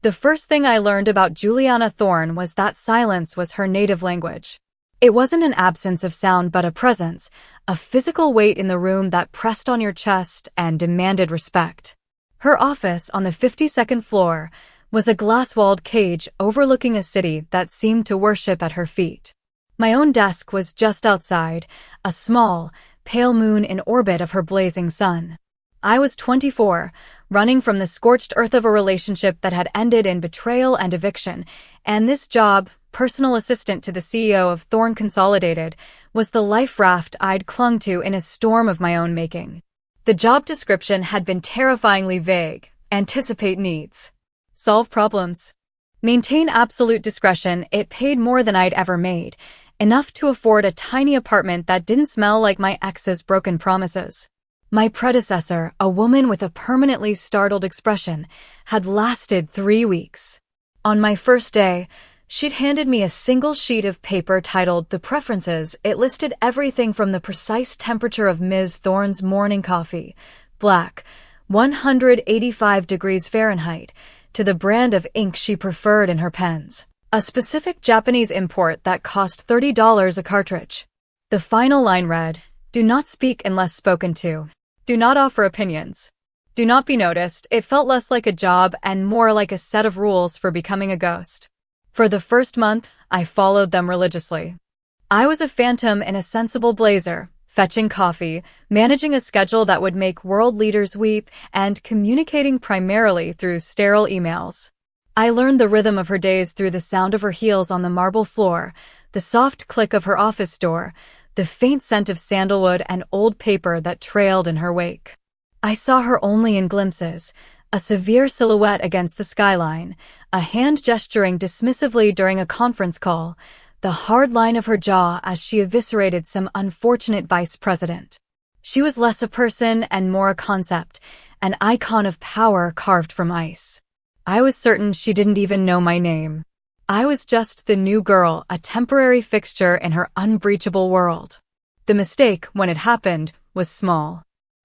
The first thing I learned about Juliana Thorne was that silence was her native language. It wasn't an absence of sound but a presence, a physical weight in the room that pressed on your chest and demanded respect. Her office on the 52nd floor was a glass-walled cage overlooking a city that seemed to worship at her feet. My own desk was just outside, a small, pale moon in orbit of her blazing sun. I was 24, running from the scorched earth of a relationship that had ended in betrayal and eviction, and this job, personal assistant to the CEO of Thorne Consolidated, was the life raft I'd clung to in a storm of my own making. The job description had been terrifyingly vague: anticipate needs, solve problems, maintain absolute discretion. It paid more than I'd ever made, enough to afford a tiny apartment that didn't smell like my ex's broken promises. My predecessor, a woman with a permanently startled expression, had lasted 3 weeks. On my first day, she'd handed me a single sheet of paper titled The Preferences. It listed everything from the precise temperature of Ms. Thorne's morning coffee, black, 185 degrees Fahrenheit, to the brand of ink she preferred in her pens, a specific Japanese import that cost $30 a cartridge. The final line read, "Do not speak unless spoken to. Do not offer opinions. Do not be noticed." It felt less like a job and more like a set of rules for becoming a ghost. For the first month, I followed them religiously. I was a phantom in a sensible blazer, fetching coffee, managing a schedule that would make world leaders weep, and communicating primarily through sterile emails. I learned the rhythm of her days through the sound of her heels on the marble floor, the soft click of her office door, the faint scent of sandalwood and old paper that trailed in her wake. I saw her only in glimpses, a severe silhouette against the skyline, a hand gesturing dismissively during a conference call, the hard line of her jaw as she eviscerated some unfortunate vice president. She was less a person and more a concept, an icon of power carved from ice. I was certain she didn't even know my name. I was just the new girl, a temporary fixture in her unbreachable world. The mistake, when it happened, was small.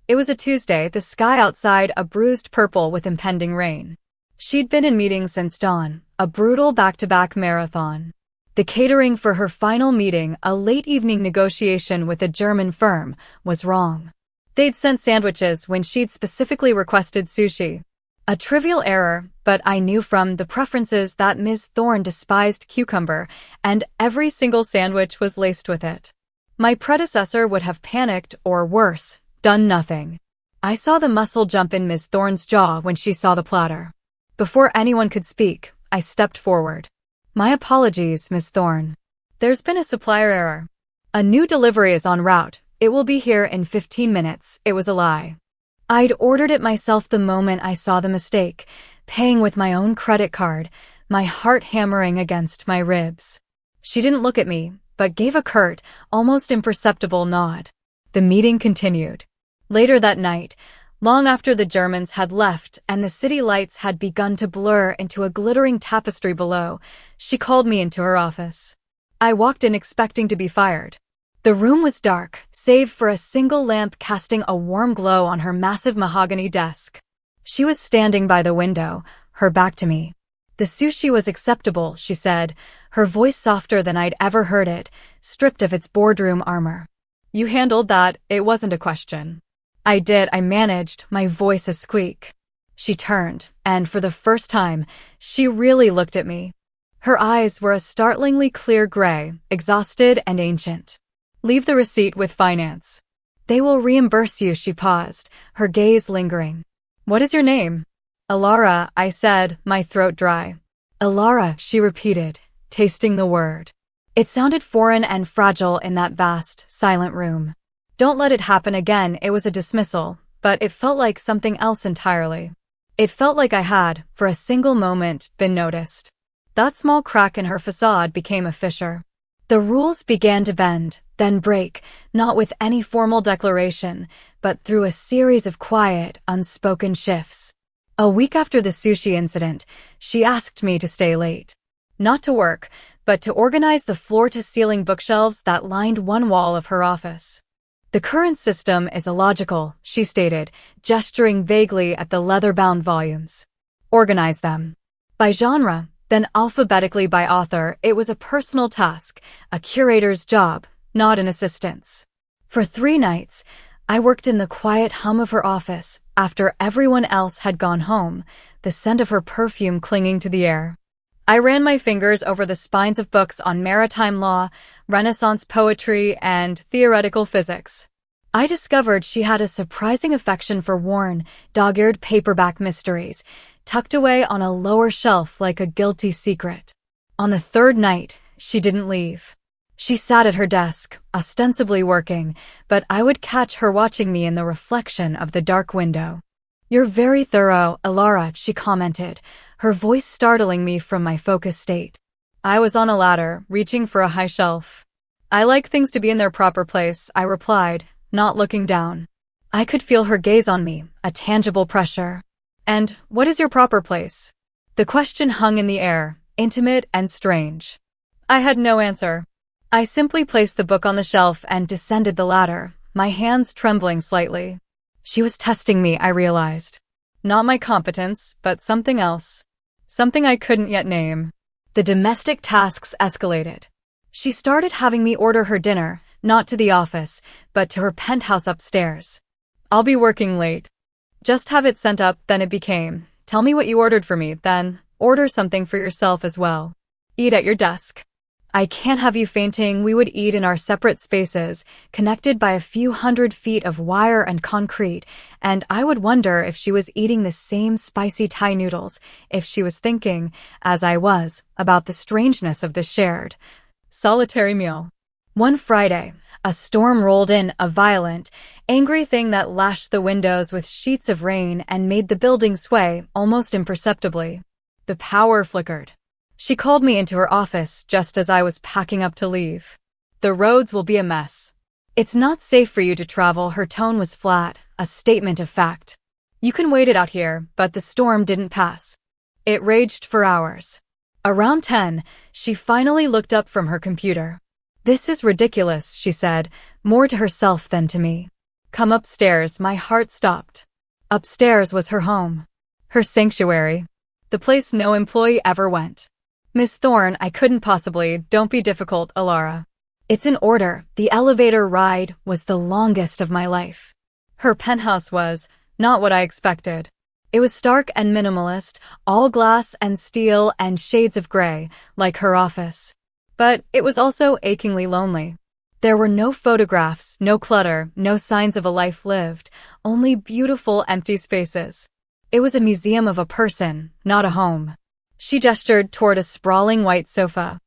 It was a Tuesday, the sky outside a bruised purple with impending rain. She'd been in meetings since dawn, a brutal back-to-back marathon. The catering for her final meeting, a late-evening negotiation with a German firm, was wrong. They'd sent sandwiches when she'd specifically requested sushi. A trivial error, but I knew from the preferences that Ms. Thorne despised cucumber, and every single sandwich was laced with it. My predecessor would have panicked, or worse, done nothing. I saw the muscle jump in Ms. Thorne's jaw when she saw the platter. Before anyone could speak, I stepped forward. "My apologies, Ms. Thorne. There's been a supplier error. A new delivery is en route. It will be here in 15 minutes. It was a lie." I'd ordered it myself the moment I saw the mistake, paying with my own credit card, my heart hammering against my ribs. She didn't look at me, but gave a curt, almost imperceptible nod. The meeting continued. Later that night, long after the Germans had left and the city lights had begun to blur into a glittering tapestry below, she called me into her office. I walked in expecting to be fired. The room was dark, save for a single lamp casting a warm glow on her massive mahogany desk. She was standing by the window, her back to me. "The sushi was acceptable," she said, her voice softer than I'd ever heard it, stripped of its boardroom armor. "You handled that, it wasn't a question." "I did," I managed, my voice a squeak. She turned, and for the first time, she really looked at me. Her eyes were a startlingly clear gray, exhausted and ancient. "Leave the receipt with finance. They will reimburse you." She paused, her gaze lingering. "What is your name?" "Alara," I said, my throat dry. "Alara," she repeated, tasting the word. It sounded foreign and fragile in that vast, silent room. "Don't let it happen again." It was a dismissal, but it felt like something else entirely. It felt like I had, for a single moment, been noticed. That small crack in her facade became a fissure. The rules began to bend, then break, not with any formal declaration, but through a series of quiet, unspoken shifts. A week after the sushi incident, she asked me to stay late. Not to work, but to organize the floor-to-ceiling bookshelves that lined one wall of her office. "The current system is illogical," she stated, gesturing vaguely at the leather-bound volumes. "Organize them." By genre, then alphabetically by author. It was a personal task, a curator's job, not an assistant's. For 3 nights, I worked in the quiet hum of her office after everyone else had gone home, the scent of her perfume clinging to the air. I ran my fingers over the spines of books on maritime law, Renaissance poetry, and theoretical physics. I discovered she had a surprising affection for worn, dog-eared paperback mysteries, tucked away on a lower shelf like a guilty secret. On the 3rd night, she didn't leave. She sat at her desk, ostensibly working, but I would catch her watching me in the reflection of the dark window. "You're very thorough, Alara," she commented, her voice startling me from my focused state. I was on a ladder, reaching for a high shelf. "I like things to be in their proper place," I replied, not looking down. I could feel her gaze on me, a tangible pressure. "And what is your proper place?" The question hung in the air, intimate and strange. I had no answer. I simply placed the book on the shelf and descended the ladder, my hands trembling slightly. She was testing me, I realized. Not my competence, but something else. Something I couldn't yet name. The domestic tasks escalated. She started having me order her dinner, not to the office, but to her penthouse upstairs. "I'll be working late. Just have it sent up," then it became, "Tell me what you ordered for me, then order something for yourself as well. Eat at your desk." "I can't have you fainting." We would eat in our separate spaces, connected by a few hundred feet of wire and concrete, and I would wonder if she was eating the same spicy Thai noodles, if she was thinking, as I was, about the strangeness of the shared, solitary meal. One Friday, a storm rolled in, a violent, angry thing that lashed the windows with sheets of rain and made the building sway almost imperceptibly. The power flickered. She called me into her office just as I was packing up to leave. "The roads will be a mess. It's not safe for you to travel." Her tone was flat, a statement of fact. "You can wait it out here," but the storm didn't pass. It raged for hours. Around 10, she finally looked up from her computer. "This is ridiculous," she said, more to herself than to me. "Come upstairs." My heart stopped. Upstairs was her home. Her sanctuary. The place no employee ever went. "Miss Thorne, I couldn't possibly." "Don't be difficult, Alara. It's in order." The elevator ride was the longest of my life. Her penthouse was not what I expected. It was stark and minimalist, all glass and steel and shades of gray, like her office. But it was also achingly lonely. There were no photographs, no clutter, no signs of a life lived, only beautiful empty spaces. It was a museum of a person, not a home. She gestured toward a sprawling white sofa.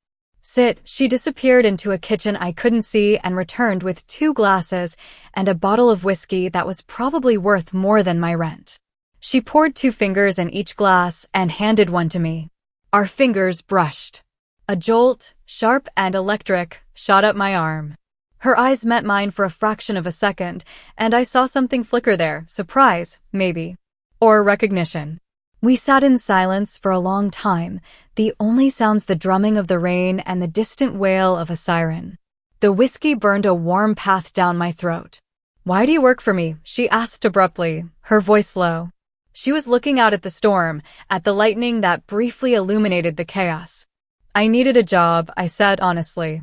"Sit." She disappeared into a kitchen I couldn't see and returned with 2 glasses and a bottle of whiskey that was probably worth more than my rent. She poured 2 fingers in each glass and handed one to me. Our fingers brushed. A jolt, sharp and electric, shot up my arm. Her eyes met mine for a fraction of a second, and I saw something flicker there. Surprise, maybe. Or recognition. We sat in silence for a long time, the only sounds the drumming of the rain and the distant wail of a siren. The whiskey burned a warm path down my throat. "Why do you work for me?" she asked abruptly, her voice low. She was looking out at the storm, at the lightning that briefly illuminated the chaos. "I needed a job," I said honestly.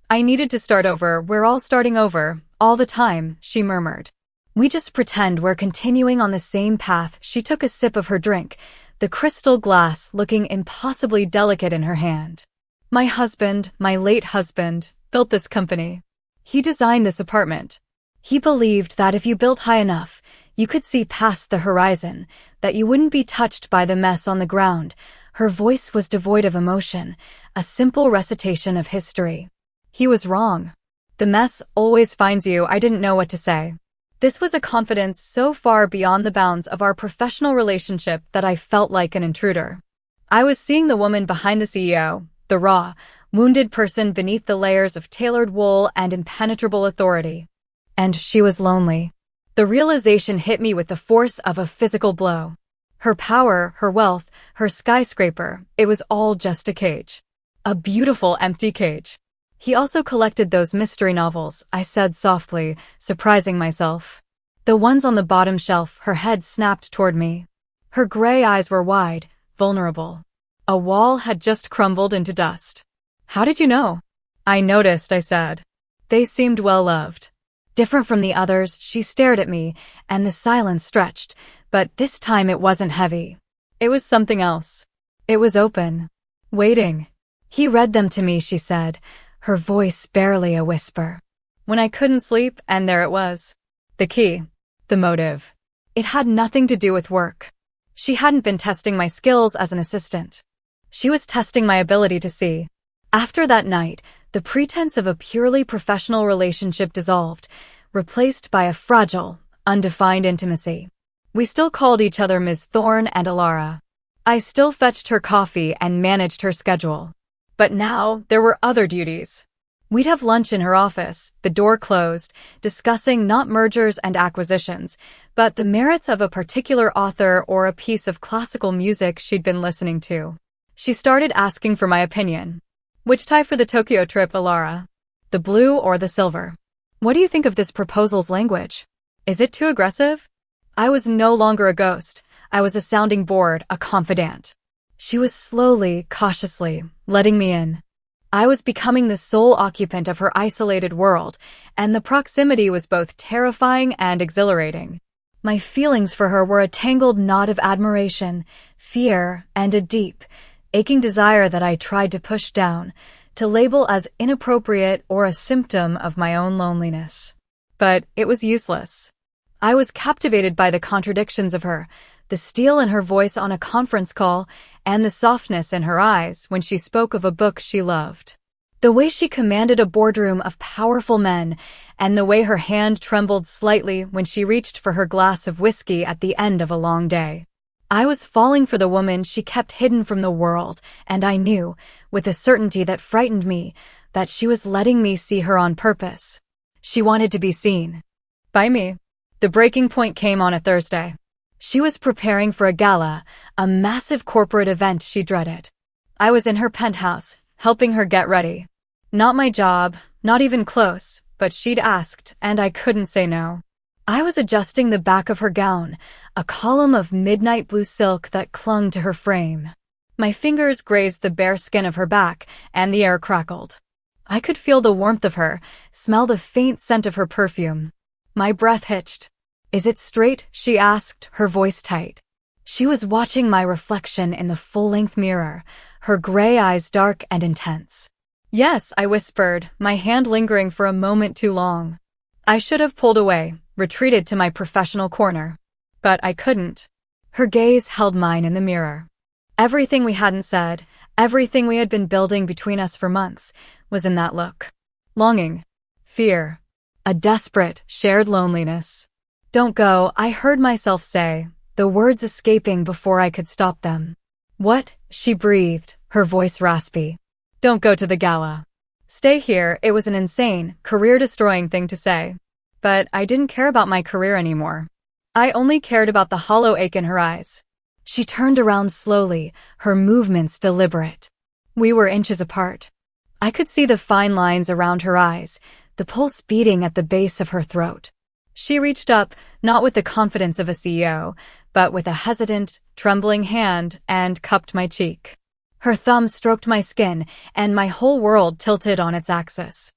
"I needed to start over." "We're all starting over, all the time," she murmured. "We just pretend we're continuing on the same path." She took a sip of her drink, the crystal glass looking impossibly delicate in her hand. "My husband, my late husband, built this company. He designed this apartment. He believed that if you built high enough, you could see past the horizon, that you wouldn't be touched by the mess on the ground." Her voice was devoid of emotion, a simple recitation of history. He was wrong. The mess always finds you. I didn't know what to say. This was a confidence so far beyond the bounds of our professional relationship that I felt like an intruder. I was seeing the woman behind the CEO, the raw, wounded person beneath the layers of tailored wool and impenetrable authority. And she was lonely. The realization hit me with the force of a physical blow. Her power, her wealth, her skyscraper, it was all just a cage. A beautiful empty cage. "He also collected those mystery novels," I said softly, surprising myself. "The ones on the bottom shelf." Her head snapped toward me. Her gray eyes were wide, vulnerable. A wall had just crumbled into dust. How did you know? I noticed, I said. They seemed well loved. Different from the others, she stared at me, and the silence stretched, but this time it wasn't heavy. It was something else. It was open. Waiting. He read them to me, she said, her voice barely a whisper. When I couldn't sleep, and there it was. The key. The motive. It had nothing to do with work. She hadn't been testing my skills as an assistant. She was testing my ability to see. After that night, the pretense of a purely professional relationship dissolved, replaced by a fragile, undefined intimacy. We still called each other Ms. Thorne and Alara. I still fetched her coffee and managed her schedule. But now, there were other duties. We'd have lunch in her office, the door closed, discussing not mergers and acquisitions, but the merits of a particular author or a piece of classical music she'd been listening to. She started asking for my opinion. Which tie for the Tokyo trip, Alara? The blue or the silver? What do you think of this proposal's language? Is it too aggressive? I was no longer a ghost. I was a sounding board, a confidant. She was slowly, cautiously, letting me in. I was becoming the sole occupant of her isolated world, and the proximity was both terrifying and exhilarating. My feelings for her were a tangled knot of admiration, fear, and a deep, aching desire that I tried to push down, to label as inappropriate or a symptom of my own loneliness. But it was useless. I was captivated by the contradictions of her, the steel in her voice on a conference call, and the softness in her eyes when she spoke of a book she loved. The way she commanded a boardroom of powerful men, and the way her hand trembled slightly when she reached for her glass of whiskey at the end of a long day. I was falling for the woman she kept hidden from the world, and I knew, with a certainty that frightened me, that she was letting me see her on purpose. She wanted to be seen. By me. The breaking point came on a Thursday. She was preparing for a gala, a massive corporate event she dreaded. I was in her penthouse, helping her get ready. Not my job, not even close, but she'd asked, and I couldn't say no. I was adjusting the back of her gown, a column of midnight blue silk that clung to her frame. My fingers grazed the bare skin of her back, and the air crackled. I could feel the warmth of her, smell the faint scent of her perfume. My breath hitched. "Is it straight?" she asked, her voice tight. She was watching my reflection in the full-length mirror, her gray eyes dark and intense. "Yes," I whispered, my hand lingering for a moment too long. I should have pulled away, retreated to my professional corner. But I couldn't. Her gaze held mine in the mirror. Everything we hadn't said, everything we had been building between us for months, was in that look. Longing. Fear. A desperate, shared loneliness. "Don't go," I heard myself say, the words escaping before I could stop them. "What?" she breathed, her voice raspy. "Don't go to the gala. Stay here." It was an insane, career-destroying thing to say. But I didn't care about my career anymore. I only cared about the hollow ache in her eyes. She turned around slowly, her movements deliberate. We were inches apart. I could see the fine lines around her eyes, the pulse beating at the base of her throat. She reached up, not with the confidence of a CEO, but with a hesitant, trembling hand, and cupped my cheek. Her thumb stroked my skin, and my whole world tilted on its axis.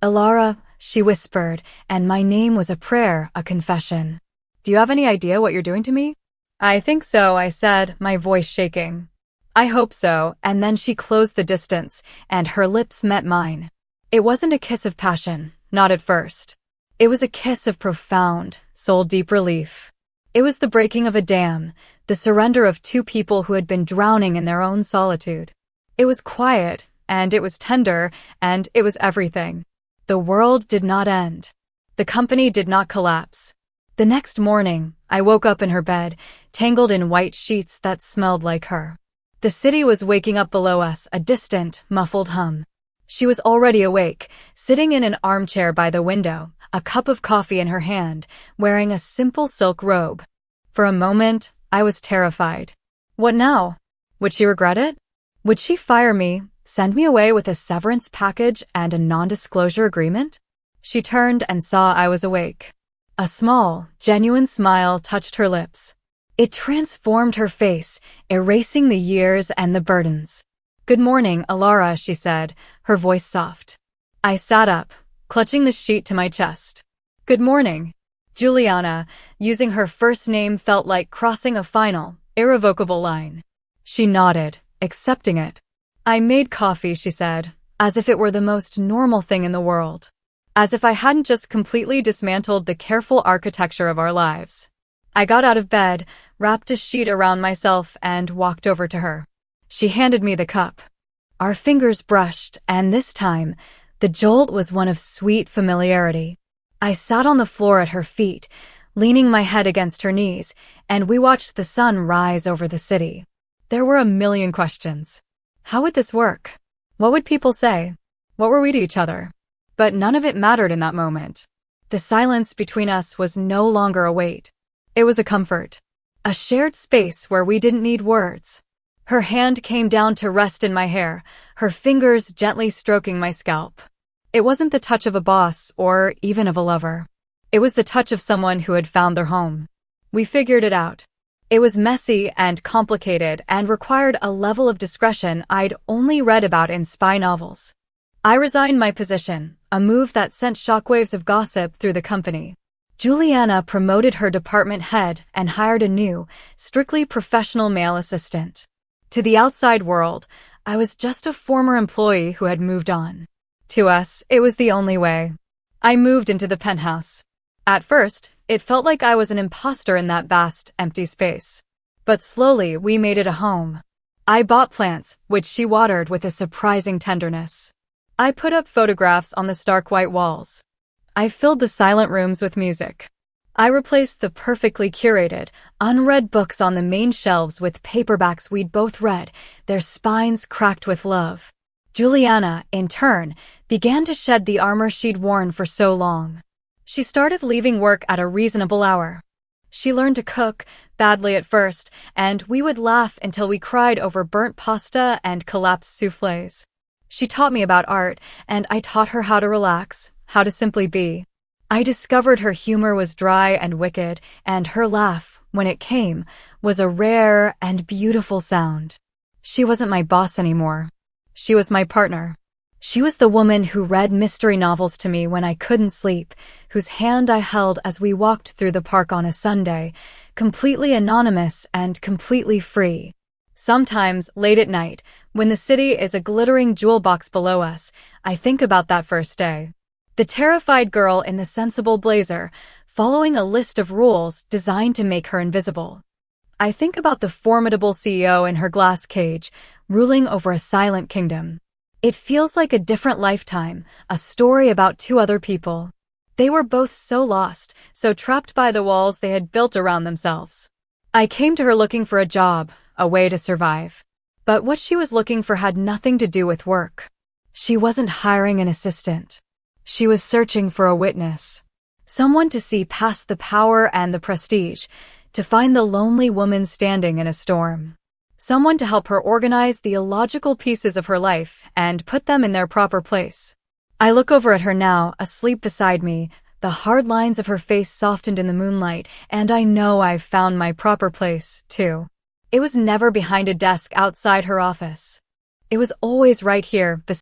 "Alara," she whispered, and my name was a prayer, a confession. "Do you have any idea what you're doing to me?" "I think so," I said, my voice shaking. "I hope so," and then she closed the distance, and her lips met mine. It wasn't a kiss of passion, not at first. It was a kiss of profound, soul-deep relief. It was the breaking of a dam, the surrender of two people who had been drowning in their own solitude. It was quiet, and it was tender, and it was everything. The world did not end. The company did not collapse. The next morning, I woke up in her bed, tangled in white sheets that smelled like her. The city was waking up below us, a distant, muffled hum. She was already awake, sitting in an armchair by the window, a cup of coffee in her hand, wearing a simple silk robe. For a moment, I was terrified. What now? Would she regret it? Would she fire me, send me away with a severance package and a non-disclosure agreement? She turned and saw I was awake. A small, genuine smile touched her lips. It transformed her face, erasing the years and the burdens. "Good morning, Alara," she said, her voice soft. I sat up, clutching the sheet to my chest. "Good morning." Juliana, using her first name, felt like crossing a final, irrevocable line. She nodded, accepting it. "I made coffee," she said, as if it were the most normal thing in the world. As if I hadn't just completely dismantled the careful architecture of our lives. I got out of bed, wrapped a sheet around myself, and walked over to her. She handed me the cup. Our fingers brushed, and this time, the jolt was one of sweet familiarity. I sat on the floor at her feet, leaning my head against her knees, and we watched the sun rise over the city. There were a million questions. How would this work? What would people say? What were we to each other? But none of it mattered in that moment. The silence between us was no longer a weight. It was a comfort. A shared space where we didn't need words. Her hand came down to rest in my hair, her fingers gently stroking my scalp. It wasn't the touch of a boss or even of a lover. It was the touch of someone who had found their home. We figured it out. It was messy and complicated and required a level of discretion I'd only read about in spy novels. I resigned my position, a move that sent shockwaves of gossip through the company. Juliana promoted her department head and hired a new, strictly professional male assistant. To the outside world, I was just a former employee who had moved on. To us, it was the only way. I moved into the penthouse. At first, it felt like I was an imposter in that vast, empty space. But slowly, we made it a home. I bought plants, which she watered with a surprising tenderness. I put up photographs on the stark white walls. I filled the silent rooms with music. I replaced the perfectly curated, unread books on the main shelves with paperbacks we'd both read, their spines cracked with love. Juliana, in turn, began to shed the armor she'd worn for so long. She started leaving work at a reasonable hour. She learned to cook, badly at first, and we would laugh until we cried over burnt pasta and collapsed soufflés. She taught me about art, and I taught her how to relax, how to simply be. I discovered her humor was dry and wicked, and her laugh, when it came, was a rare and beautiful sound. She wasn't my boss anymore. She was my partner. She was the woman who read mystery novels to me when I couldn't sleep, whose hand I held as we walked through the park on a Sunday, completely anonymous and completely free. Sometimes, late at night, when the city is a glittering jewel box below us, I think about that first day. The terrified girl in the sensible blazer, following a list of rules designed to make her invisible. I think about the formidable CEO in her glass cage, ruling over a silent kingdom. It feels like a different lifetime, a story about two other people. They were both so lost, so trapped by the walls they had built around themselves. I came to her looking for a job, a way to survive. But what she was looking for had nothing to do with work. She wasn't hiring an assistant. She was searching for a witness. Someone to see past the power and the prestige, to find the lonely woman standing in a storm. Someone to help her organize the illogical pieces of her life and put them in their proper place. I look over at her now, asleep beside me, the hard lines of her face softened in the moonlight, and I know I've found my proper place, too. It was never behind a desk outside her office. It was always right here,